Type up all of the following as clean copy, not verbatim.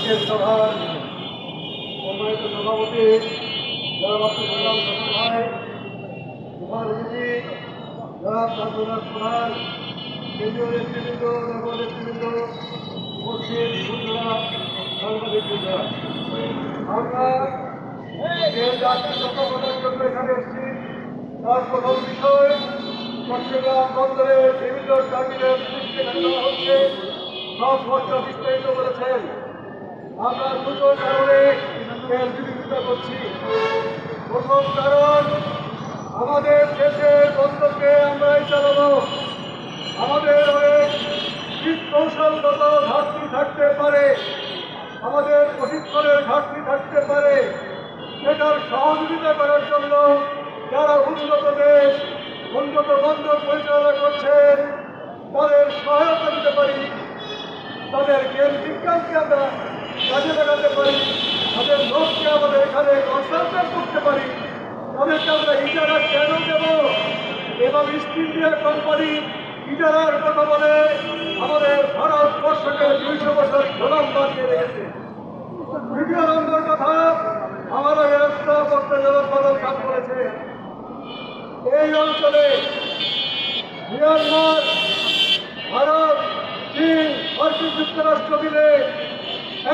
আজকের সভার সম্মানিত সভাপতি জনাব আব্দুল সালাম ভাই, সভার অতিথি জনাব সাধুনাথ প্রধান, কেন্দ্রীয় নেতৃবৃন্দ, নগর নেতৃবৃন্দ, উপস্থিত বন্ধুরা, সাংবাদিক বন্ধুরা, আমরা যে জাতীয় করার জন্য এখানে এসেছি তার প্রথম বিষয় চট্টগ্রাম বন্দরের বিভিন্ন টার্মিনাল দেওয়া হচ্ছে। সব ঘটনা বিস্তারিত করেছেন। আমরা দুটো কারণে বিরোধিতা করছি। প্রথম কারণ, আমাদের দেশের বন্দরকে আমরাই চালাবো। আমাদের অনেক কৌশলগত ঘাটতি থাকতে পারে, আমাদের প্রশিক্ষণের ঘাটতি থাকতে পারে। সেটার সহযোগিতা করার জন্য যারা উন্নত দেশ, উন্নত বন্দর পরিচালনা করছেন তাদের সহায়তা দিতে পারি, তাদের জ্ঞান বিজ্ঞানকে আমরা কাজে লাগাতে পারি, তাদের লোককে আমাদের এখানে কনসালটেন্ট করতে পারি, তাদেরকে আমরা ইজারা কেন দেব? এবং ইস্ট ইন্ডিয়া কোম্পানি ইজারার কথা বলে আমাদের ভারতবর্ষকে 200 বছর গোলাম বানিয়ে রেখেছে। দ্বিতীয় নম্বর কথা, আমাদের রাস্তা বক্তব্য কাজ করেছে। এই অঞ্চলে মিয়ানমার, ভারত, চীন, মার্কিন যুক্তরাষ্ট্র মিলে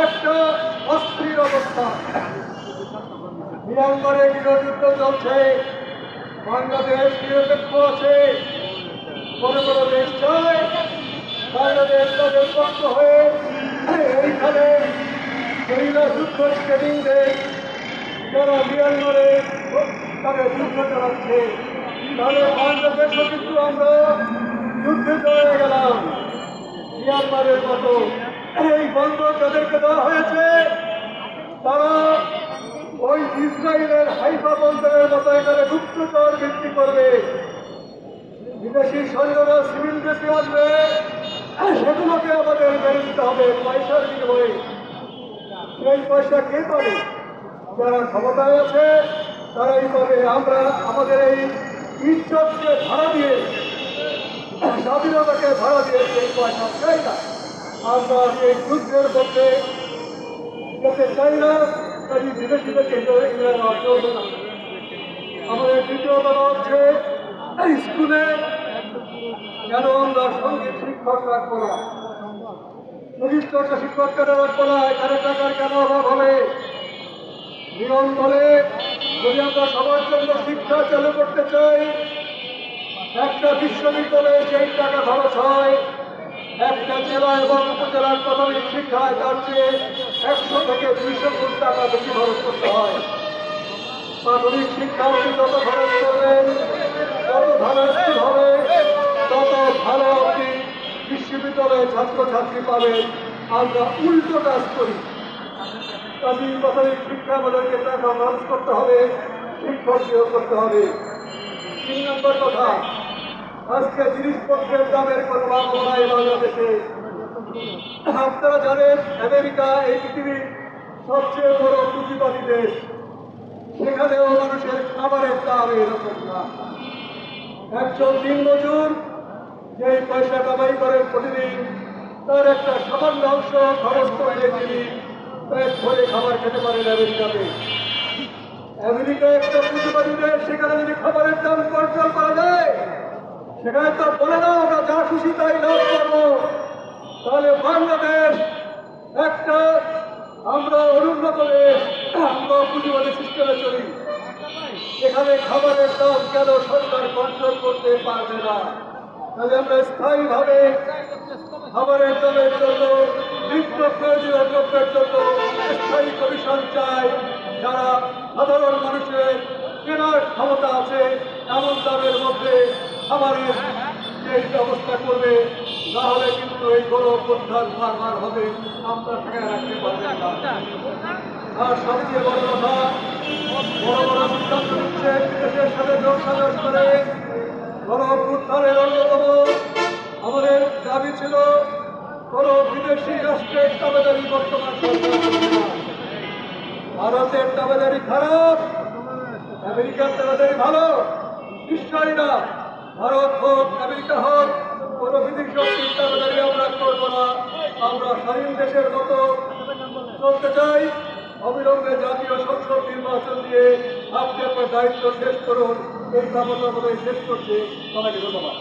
একটা অস্থির অবস্থা। মিয়ানমারে গৃহযুদ্ধ চলছে, বাংলাদেশ নিরপেক্ষ আছে। কোনো কোনো দেশ চায় বাংলাদেশ তাদের পক্ষ হয়ে এইখানে গেরিলা যুদ্ধ ট্রেনিং দেয়। যারা মিয়ানমারে তাদের যুদ্ধ চালাচ্ছে, তাহলে বাংলাদেশও কিন্তু আমরা যুদ্ধে চলে গেলাম। মিয়ানমারের মতো এই বন্দর যাদেরকে দেওয়া হয়েছে তারা ওই ইসরায়েলের হাইফা বন্দরের মতো এখানে গুপ্তচর বৃদ্ধি করবে। বিদেশি সৈন্যরা সিভিল দেশে আসবে, সেগুলোকে আমাদের মেনে দিতে হবে পয়সার বিনিময়ে। সেই পয়সা কে পাবে? যারা ক্ষমতায় আছে তারাই পাবে। আমরা আমাদের এই ইজ্জতকে ভাড়া দিয়ে, স্বাধীনতাকে ভাড়া দিয়ে সেই পয়সা চাই না। আমরা এই যুদ্ধের মধ্যে যেতে চাই না, তাই বিদেশিদেরকে চলবে না। আমাদের দ্বিতীয় কথা হচ্ছে, স্কুলে কেন আমরা সঙ্গীত শিক্ষক রাখবো না? সঙ্গীত চর্চা শিক্ষক কেন রাখবো না? এখানে টাকার কেন অভাব হবে? নিয়ম বলে, যদি আমরা সবার জন্য শিক্ষা চালু করতে চাই, একটা বিশ্ববিদ্যালয়ে যেই টাকা খরচ হয়, একটা জেলা এবং উপজেলার প্রাথমিক শিক্ষায় তার চেয়ে 100 থেকে 200 গুণ টাকা বেশি খরচ করতে হয়। প্রাথমিক শিক্ষা আপনি যত খরচ করবেন, তত ভালো স্কুল হবে, তত ভালো আপনি বিশ্ববিদ্যালয়ে ছাত্রছাত্রী পাবেন। আমরা উল্টো কাজ করি। কাজী প্রাথমিক শিক্ষা আমাদেরকে টাকা খরচ করতে হবে, শিক্ষক নিয়োগ করতে হবে। 3 নম্বর কথা, আজকে জিনিসপত্রের দামের কোনো মামলা নাই বাংলাদেশে। আপনারা জানেন আমেরিকা এই পৃথিবীর সবচেয়ে বড় পুঁজিবাদী দেশ। সেখানেও মানুষের খাবারের দাম এরকম না। একজন দিনমজুর যেই পয়সা কামাই করেন প্রতিদিন, তার একটা সামান্য অংশ খরচ করলে তিনি পেট ভরে খাবার খেতে পারেন আমেরিকাতে। আমেরিকা একটা পুঁজিবাদী দেশ, সেখানে যদি খাবারের দাম কন্ট্রোল করা যায়, সেখানে তো বলে না আমরা যা খুশি তাই লাভ করবো। তাহলে বাংলাদেশ একটা আমরা অনুন্নত দেশ, আমরা পুঁজিবাদী সিস্টেমে চলি। এখানে খাবারের দাম কেন সরকার কন্ট্রোল করতে পারবে না? তাহলে আমরা স্থায়ীভাবে খাবারের দামের জন্য, নিত্য প্রয়োজনীয় দ্রব্যের জন্য স্থায়ী কমিশন চাই, যারা সাধারণ মানুষের কেনার ক্ষমতা আছে এমন দামের মধ্যে খাবারের যে ব্যবস্থা করবে। না হলে কিন্তু এই গণ অভ্যুত্থান বারবার হবে, আমরা ঠেকায় রাখতে পারবেন না। আর সবচেয়ে বড় কথা, বড় বড় সিদ্ধান্ত নিচ্ছে বিদেশের সাথে যোগ সাজস করে। গণ অভ্যুত্থানের অন্যতম আমাদের দাবি ছিল কোন বিদেশি রাষ্ট্রের দাবেদারি বর্তমান সরকার করবে না। ভারতের দাবেদারি খারাপ, আমেরিকার দাবেদারি ভালো? নিশ্চয়ই না। ভারত হোক, আমেরিকা হোক, কোনো বিদেশি শক্তির দাবেদারি আমরা করবো না। আমরা স্বাধীন দেশের মতো করতে চাই, অবিলম্বে জাতীয় সংসদ নির্বাচন দিয়ে আপনি আপনার দায়িত্ব শেষ করুন। এই কামনা শেষ করছে। সবাইকে ধন্যবাদ।